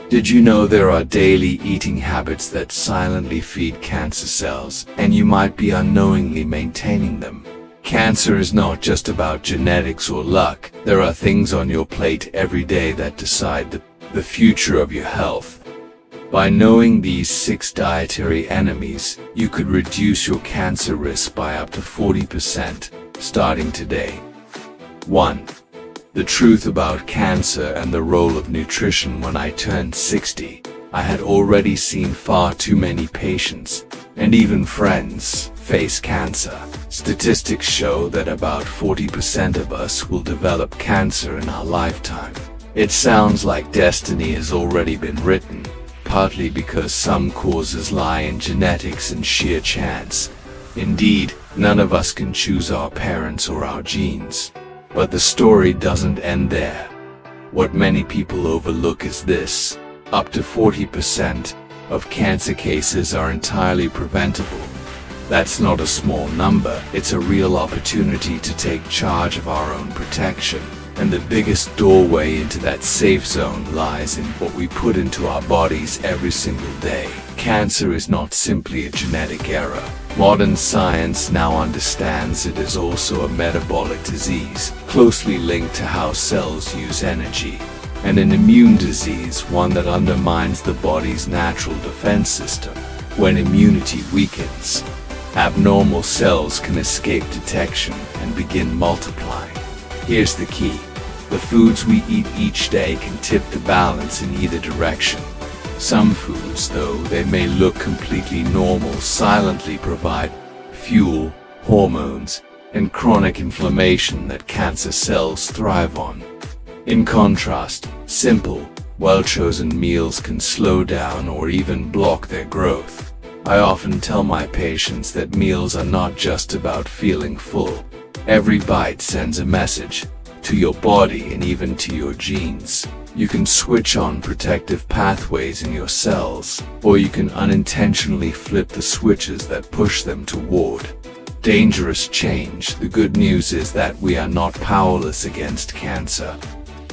Did you know there are daily eating habits that silently feed cancer cells, and you might be unknowingly maintaining them? Cancer is not just about genetics or luck. There are things on your plate every day that decide the future of your health. By knowing these 6 dietary enemies, you could reduce your cancer risk by up to 40%, starting today. 1. The truth about cancer and the role of nutrition. When I turned 60, I had already seen far too many patients, and even friends, face cancer. Statistics show that about 40% of us will develop cancer in our lifetime. It sounds like destiny has already been written, partly because some causes lie in genetics and sheer chance. Indeed, none of us can choose our parents or our genes. But the story doesn't end there. What many people overlook is this: up to 40% of cancer cases are entirely preventable. That's not a small number. It's a real opportunity to take charge of our own protection. And the biggest doorway into that safe zone lies in what we put into our bodies every single day. Cancer is not simply a genetic error. Modern science now understands it is also a metabolic disease, closely linked to how cells use energy, and an immune disease, one that undermines the body's natural defense system. When immunity weakens, abnormal cells can escape detection and begin multiplying. Here's the key: the foods we eat each day can tip the balance in either direction. Some foods, though they may look completely normal, silently provide fuel, hormones, and chronic inflammation that cancer cells thrive on. In contrast, simple, well-chosen meals can slow down or even block their growth. I often tell my patients that meals are not just about feeling full. Every bite sends a message to your body and even to your genes. You can switch on protective pathways in your cells, or you can unintentionally flip the switches that push them toward dangerous change. The good news is that we are not powerless against cancer.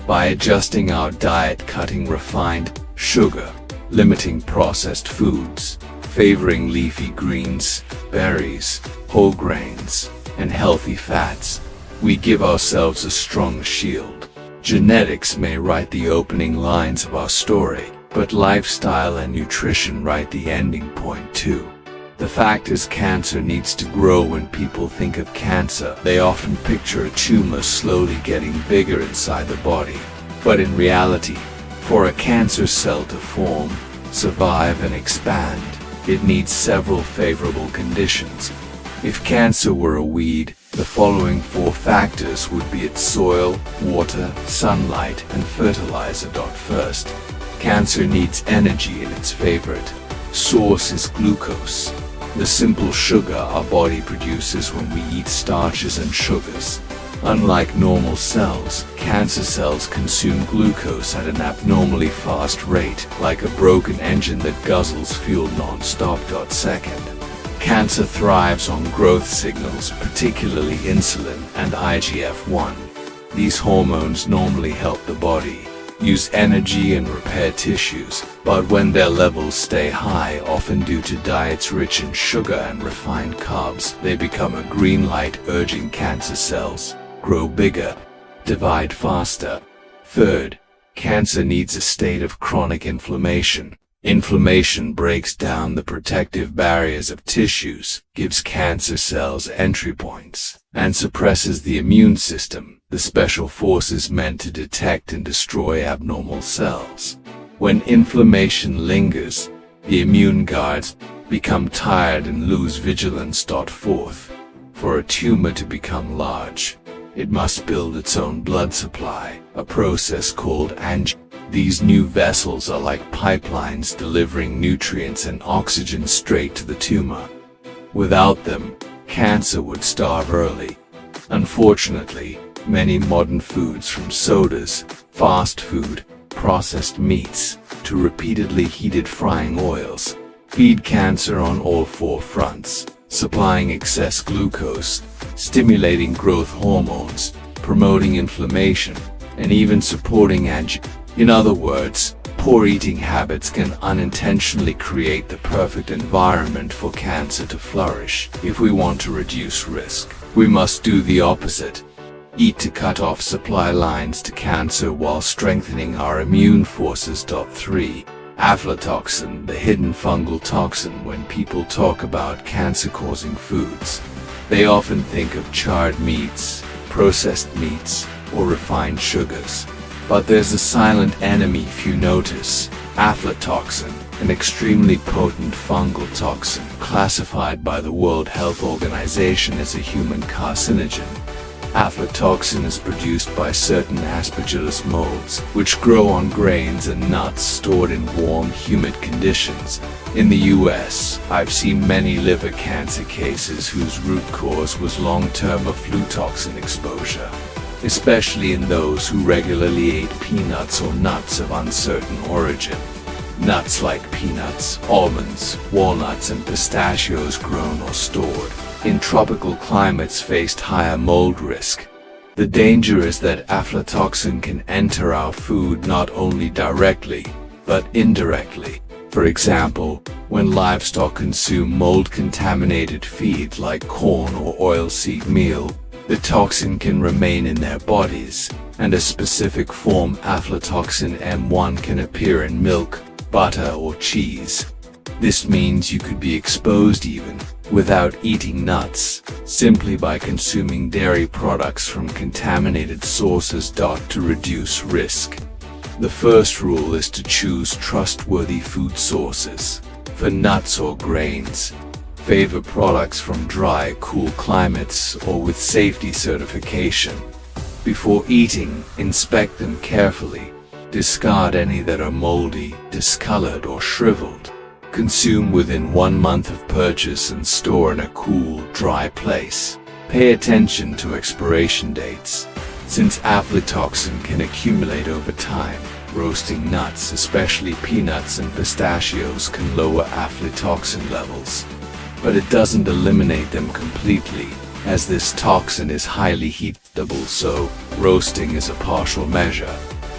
By adjusting our diet, cutting refined sugar, limiting processed foods, favoring leafy greens, berries, whole grains, and healthy fats, we give ourselves a strong shield. Genetics may write the opening lines of our story, but lifestyle and nutrition write the ending point too. The fact is, cancer needs to grow. When people think of cancer, they often picture a tumor slowly getting bigger inside the body. But in reality, for a cancer cell to form, survive, and expand, it needs several favorable conditions. If cancer were a weed, the following 4 factors would be its: soil, water, sunlight, and fertilizer. First, cancer needs energy, and its favorite source is glucose, the simple sugar our body produces when we eat starches and sugars. Unlike normal cells, cancer cells consume glucose at an abnormally fast rate, like a broken engine that guzzles fuel non-stop. Second, cancer thrives on growth signals, particularly insulin and IGF-1. These hormones normally help the body use energy and repair tissues, but when their levels stay high, often due to diets rich in sugar and refined carbs, they become a green light urging cancer cells grow bigger, divide faster. Third, cancer needs a state of chronic inflammation. Inflammation breaks down the protective barriers of tissues, gives cancer cells entry points, and suppresses the immune system, the special forces meant to detect and destroy abnormal cells. When inflammation lingers, the immune guards become tired and lose vigilance. Fourth, for a tumor to become large, it must build its own blood supply, a process called angiography. These new vessels are like pipelines delivering nutrients and oxygen straight to the tumor. Without them, cancer would starve early. Unfortunately, many modern foods, from sodas, fast food, processed meats, to repeatedly heated frying oils, feed cancer on all 4 fronts, supplying excess glucose, stimulating growth hormones, promoting inflammation, and even supporting angiography. In other words, Poor eating habits can unintentionally create the perfect environment for cancer to flourish. If we want to reduce risk, we must do the opposite. Eat to cut off supply lines to cancer while strengthening our immune forces. 3. Aflatoxin, the hidden fungal toxin. When people talk about cancer-causing foods, they often think of charred meats, processed meats, or refined sugars. But there's a silent enemy few notice: aflatoxin, an extremely potent fungal toxin classified by the World Health Organization as a human carcinogen. Aflatoxin is produced by certain Aspergillus molds, which grow on grains and nuts stored in warm, humid conditions. In the US, I've seen many liver cancer cases whose root cause was long-term aflatoxin exposure, especially in those who regularly ate peanuts or nuts of uncertain origin. Nuts like peanuts, almonds, walnuts, and pistachios grown or stored in tropical climates faced higher mold risk. The danger is that aflatoxin can enter our food not only directly, but indirectly. For example, when livestock consume mold-contaminated feed like corn or oilseed meal, the toxin can remain in their bodies, and a specific form, aflatoxin M1, can appear in milk, butter, or cheese. This means you could be exposed even without eating nuts, simply by consuming dairy products from contaminated sources. To reduce risk, the first rule is to choose trustworthy food sources. For nuts or grains, favor products from dry, cool climates or with safety certification. Before eating, inspect them carefully. Discard any that are moldy, discolored, or shriveled. Consume within 1 month of purchase and store in a cool, dry place. Pay attention to expiration dates, since aflatoxin can accumulate over time. Roasting nuts, especially peanuts and pistachios, can lower aflatoxin levels, but it doesn't eliminate them completely, as this toxin is highly heatable, so roasting is a partial measure,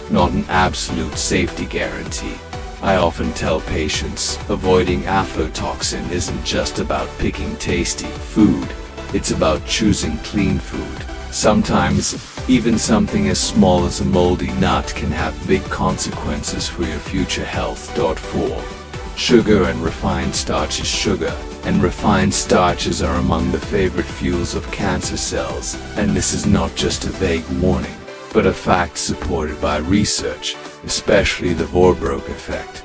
not an absolute safety guarantee. I often tell patients, avoiding aflatoxin isn't just about picking tasty food, it's about choosing clean food. Sometimes, even something as small as a moldy nut can have big consequences for your future health. 4. Sugar and refined starches. Sugar and refined starches are among the favorite fuels of cancer cells, and this is not just a vague warning, but a fact supported by research, especially the Warburg effect.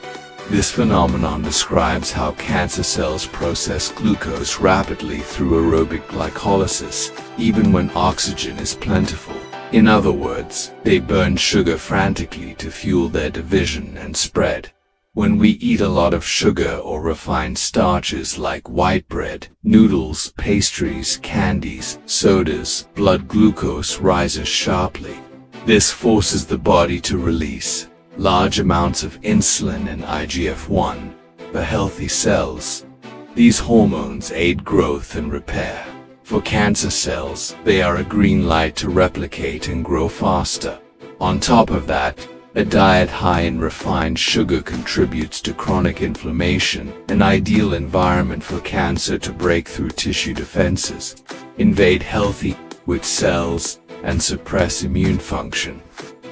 This phenomenon describes how cancer cells process glucose rapidly through aerobic glycolysis, even when oxygen is plentiful. In other words, they burn sugar frantically to fuel their division and spread. When we eat a lot of sugar or refined starches like white bread, noodles, pastries, candies, sodas, blood glucose rises sharply. This forces the body to release large amounts of insulin and IGF-1 for healthy cells. These hormones aid growth and repair. For cancer cells, they are a green light to replicate and grow faster. On top of that, a diet high in refined sugar contributes to chronic inflammation, an ideal environment for cancer to break through tissue defenses, invade healthy, white cells, and suppress immune function.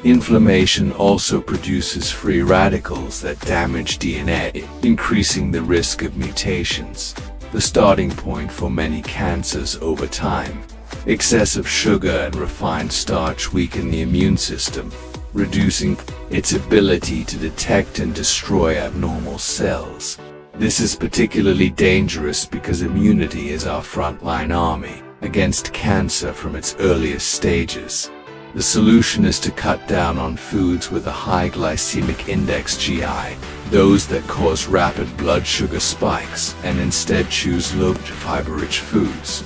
Inflammation also produces free radicals that damage DNA, increasing the risk of mutations, the starting point for many cancers over time. Excessive sugar and refined starch weaken the immune system, reducing its ability to detect and destroy abnormal cells. This is particularly dangerous because immunity is our frontline army against cancer from its earliest stages. The solution is to cut down on foods with a high glycemic index (GI), those that cause rapid blood sugar spikes, and instead choose low-fiber-rich foods.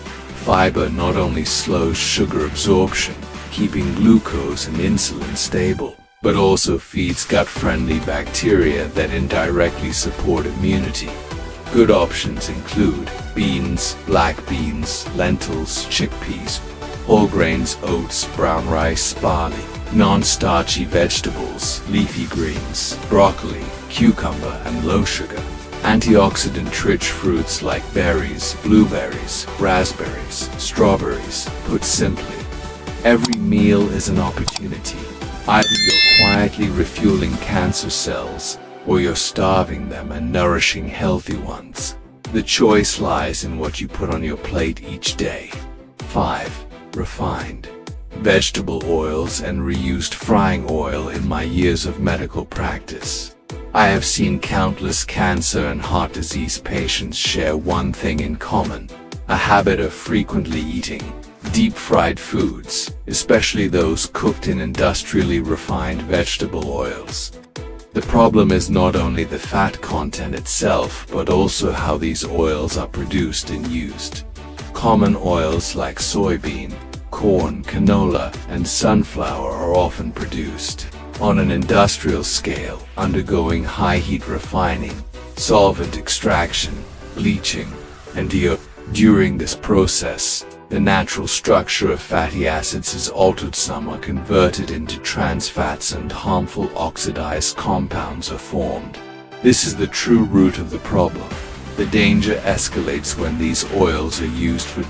Fiber not only slows sugar absorption, keeping glucose and insulin stable, but also feeds gut-friendly bacteria that indirectly support immunity. Good options include beans, black beans, lentils, chickpeas, whole grains, oats, brown rice, barley, Non-starchy vegetables, leafy greens, broccoli, cucumber, and low sugar. Antioxidant-rich fruits like berries, blueberries, raspberries, strawberries. Put simply, every meal is an opportunity. Either you're quietly refueling cancer cells, or you're starving them and nourishing healthy ones. The choice lies in what you put on your plate each day. 5. Refined vegetable oils and reused frying oil. In my years of medical practice, I have seen countless cancer and heart disease patients share one thing in common: a habit of frequently eating deep-fried foods, especially those cooked in industrially refined vegetable oils. The problem is not only the fat content itself, but also how these oils are produced and used. Common oils like soybean, corn, canola, and sunflower are often produced on an industrial scale, undergoing high heat refining, solvent extraction, bleaching, and during this process, the natural structure of fatty acids is altered. Some are converted into trans fats and harmful oxidized compounds are formed. This is the true root of the problem. The danger escalates when these oils are used for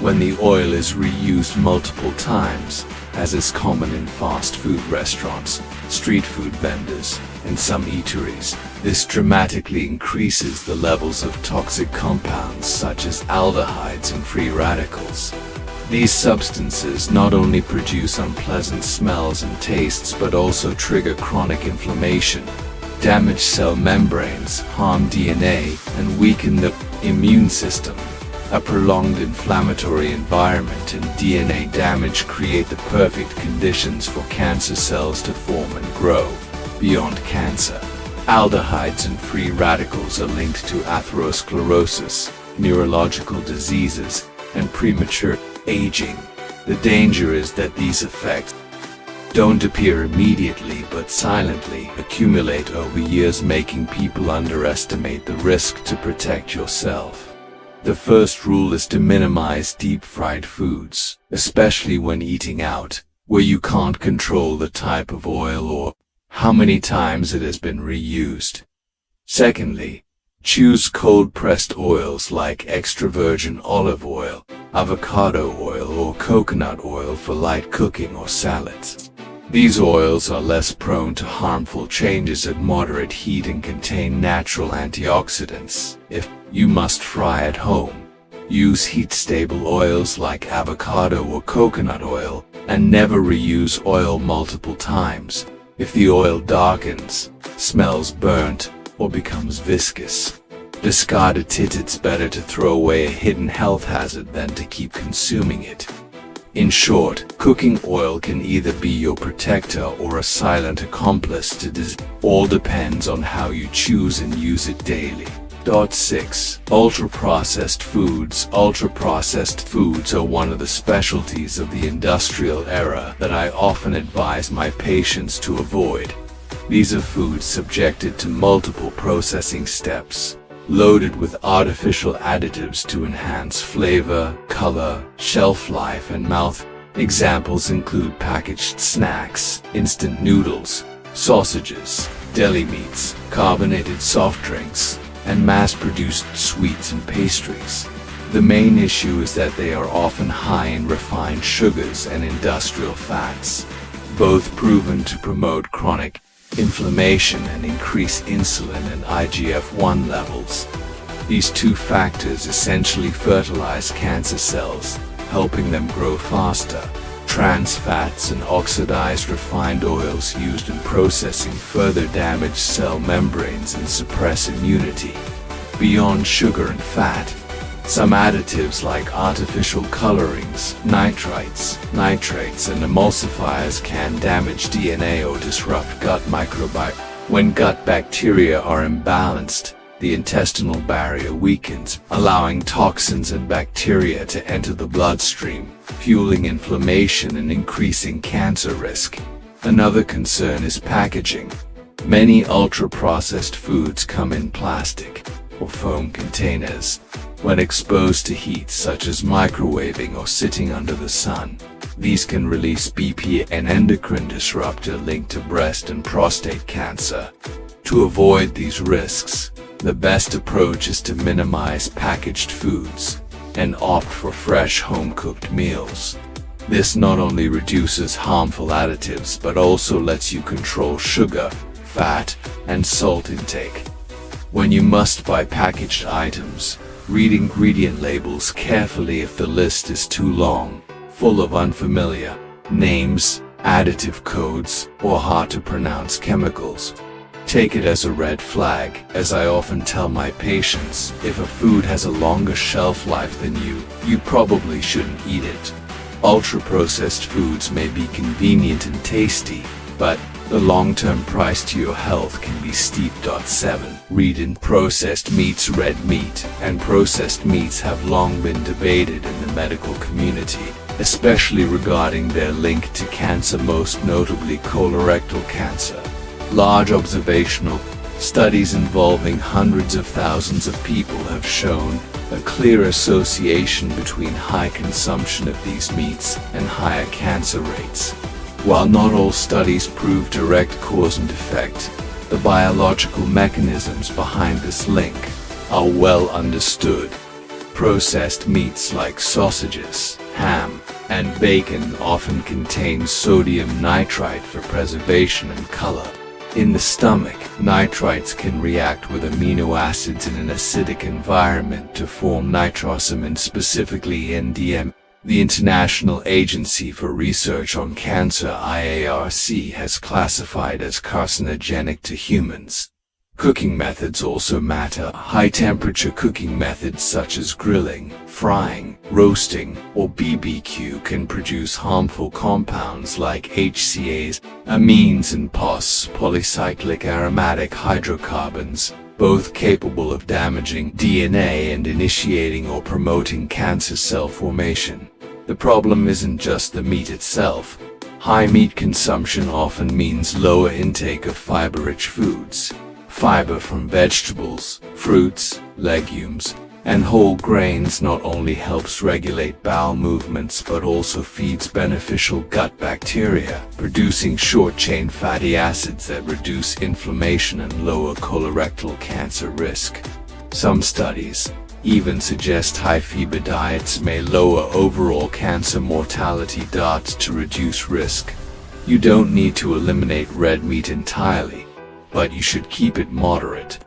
when the oil is reused multiple times, as is common in fast food restaurants, street food vendors, and some eateries. This dramatically increases the levels of toxic compounds such as aldehydes and free radicals. These substances not only produce unpleasant smells and tastes but also trigger chronic inflammation, damage cell membranes, harm DNA, and weaken the immune system. A prolonged inflammatory environment and DNA damage create the perfect conditions for cancer cells to form and grow. Beyond cancer, aldehydes and free radicals are linked to atherosclerosis, neurological diseases, and premature aging. The danger is that these effects don't appear immediately but silently accumulate over years, making people underestimate the risk. To protect yourself, the first rule is to minimize deep-fried foods, especially when eating out, where you can't control the type of oil or how many times it has been reused. Secondly, choose cold-pressed oils like extra virgin olive oil, avocado oil, or coconut oil for light cooking or salads. These oils are less prone to harmful changes at moderate heat and contain natural antioxidants. If you must fry at home, use heat-stable oils like avocado or coconut oil, and never reuse oil multiple times. If the oil darkens, smells burnt, or becomes viscous, discard it. It's better to throw away a hidden health hazard than to keep consuming it. In short, cooking oil can either be your protector or a silent accomplice to disease. All depends on how you choose and use it daily. 6. Ultra-processed foods. Ultra-processed foods are one of the specialties of the industrial era that I often advise my patients to avoid. These are foods subjected to multiple processing steps, loaded with artificial additives to enhance flavor, color, shelf life, and mouth. Examples include packaged snacks, instant noodles, sausages, deli meats, carbonated soft drinks, and mass-produced sweets and pastries. The main issue is that they are often high in refined sugars and industrial fats, both proven to promote chronic inflammation and increase insulin and IGF-1 levels. These two factors essentially fertilize cancer cells, helping them grow faster. Trans fats and oxidized refined oils used in processing further damage cell membranes and suppress immunity. Beyond sugar and fat, some additives like artificial colorings, nitrates, and emulsifiers can damage DNA or disrupt gut microbiome. When gut bacteria are imbalanced, the intestinal barrier weakens, allowing toxins and bacteria to enter the bloodstream, fueling inflammation and increasing cancer risk. Another concern is packaging. Many ultra-processed foods come in plastic or foam containers. When exposed to heat such as microwaving or sitting under the sun, These can release BP, an endocrine disruptor linked to breast and prostate cancer. To avoid these risks, the best approach is to minimize packaged foods and opt for fresh home-cooked meals. This not only reduces harmful additives but also lets you control sugar, fat, and salt intake. When you must buy packaged items, read ingredient labels carefully if the list is too long, full of unfamiliar names, additive codes, or hard-to-pronounce chemicals. Take it as a red flag. As I often tell my patients, if a food has a longer shelf life than you probably shouldn't eat it. Ultra-processed foods may be convenient and tasty, but the long-term price to your health can be steep. 7. Read in processed meats. Red meat and processed meats have long been debated in the medical community, especially regarding their link to cancer, most notably colorectal cancer. Large observational studies involving hundreds of thousands of people have shown a clear association between high consumption of these meats and higher cancer rates. While not all studies prove direct cause and effect, the biological mechanisms behind this link are well understood. Processed meats like sausages, ham, and bacon often contain sodium nitrite for preservation and color. In the stomach, nitrites can react with amino acids in an acidic environment to form nitrosamine, specifically NDM. The International Agency for Research on Cancer (IARC) has classified as carcinogenic to humans. Cooking methods also matter. High-temperature cooking methods such as grilling, frying, roasting, or BBQ can produce harmful compounds like HCAs, amines, and POS, polycyclic aromatic hydrocarbons, both capable of damaging DNA and initiating or promoting cancer cell formation. The problem isn't just the meat itself. High meat consumption often means lower intake of fiber-rich foods. Fiber from vegetables, fruits, legumes, and whole grains not only helps regulate bowel movements but also feeds beneficial gut bacteria, producing short-chain fatty acids that reduce inflammation and lower colorectal cancer risk. Some studies even suggest high-fiber diets may lower overall cancer mortality. To reduce risk, you don't need to eliminate red meat entirely, but you should keep it moderate.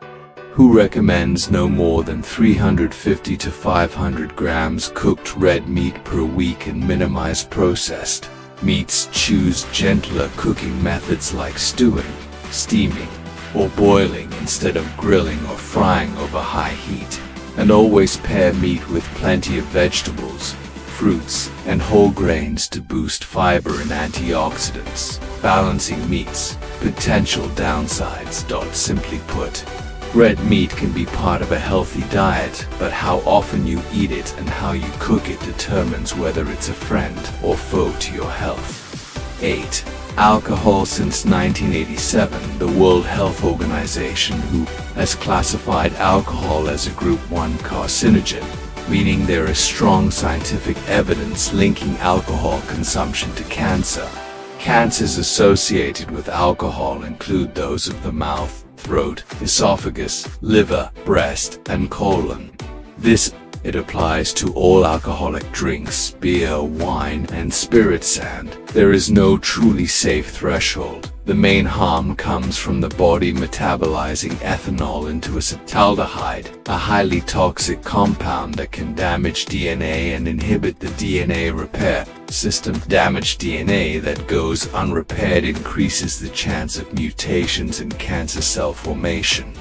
WHO recommends no more than 350 to 500 grams cooked red meat per week and minimize processed meats. Choose gentler cooking methods like stewing, steaming, or boiling instead of grilling or frying over high heat. And always pair meat with plenty of vegetables, fruits, and whole grains to boost fiber and antioxidants. Balancing meats. Potential downsides. Simply put, red meat can be part of a healthy diet, but how often you eat it and how you cook it determines whether it's a friend or foe to your health. 8. Alcohol. Since 1987, the World Health Organization (WHO) has classified alcohol as a Group 1 carcinogen, meaning there is strong scientific evidence linking alcohol consumption to cancer. Cancers associated with alcohol include those of the mouth, throat, esophagus, liver, breast, and colon. It applies to all alcoholic drinks, beer, wine, and spirits, and there is no truly safe threshold. The main harm comes from the body metabolizing ethanol into acetaldehyde, a highly toxic compound that can damage DNA and inhibit the DNA repair system. Damaged DNA that goes unrepaired increases the chance of mutations and cancer cell formation.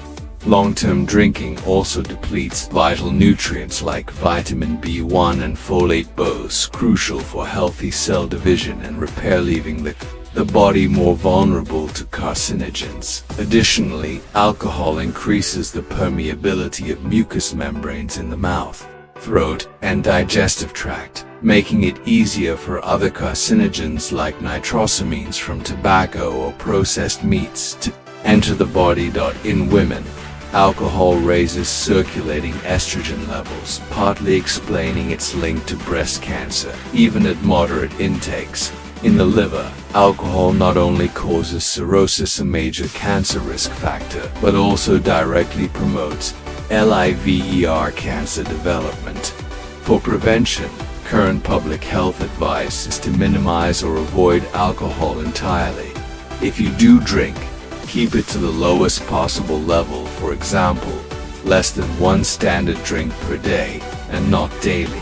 Long-term drinking also depletes vital nutrients like vitamin B1 and folate, both crucial for healthy cell division and repair, leaving the body more vulnerable to carcinogens. Additionally, alcohol increases the permeability of mucous membranes in the mouth, throat, and digestive tract, making it easier for other carcinogens like nitrosamines from tobacco or processed meats to enter the body. In women, Alcohol raises circulating estrogen levels, partly explaining its link to breast cancer, even at moderate intakes. In the liver, alcohol not only causes cirrhosis, a major cancer risk factor, but also directly promotes liver cancer development. For prevention, current public health advice is to minimize or avoid alcohol entirely. If you do drink, keep it to the lowest possible level, for example, less than 1 standard drink per day, and not daily.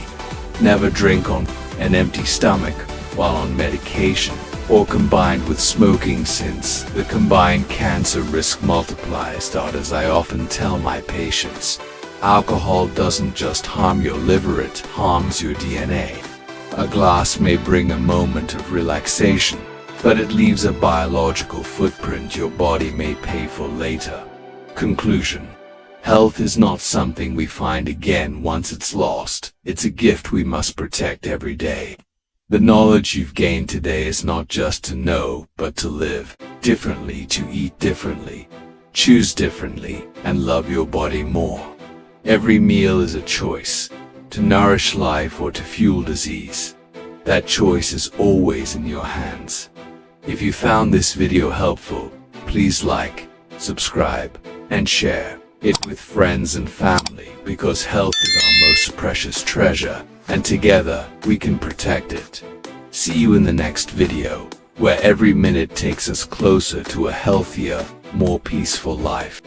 Never drink on an empty stomach while on medication, or combined with smoking, since the combined cancer risk multiplies. As I often tell my patients, alcohol doesn't just harm your liver, it harms your DNA. A glass may bring a moment of relaxation, but it leaves a biological footprint your body may pay for later. Conclusion: health is not something we find again once it's lost. It's a gift we must protect every day. The knowledge you've gained today is not just to know, but to live differently, to eat differently, choose differently, and love your body more. Every meal is a choice, to nourish life or to fuel disease. That choice is always in your hands. If you found this video helpful, please like, subscribe, and share it with friends and family, because health is our most precious treasure, and together we can protect it. See you in the next video, where every minute takes us closer to a healthier, more peaceful life.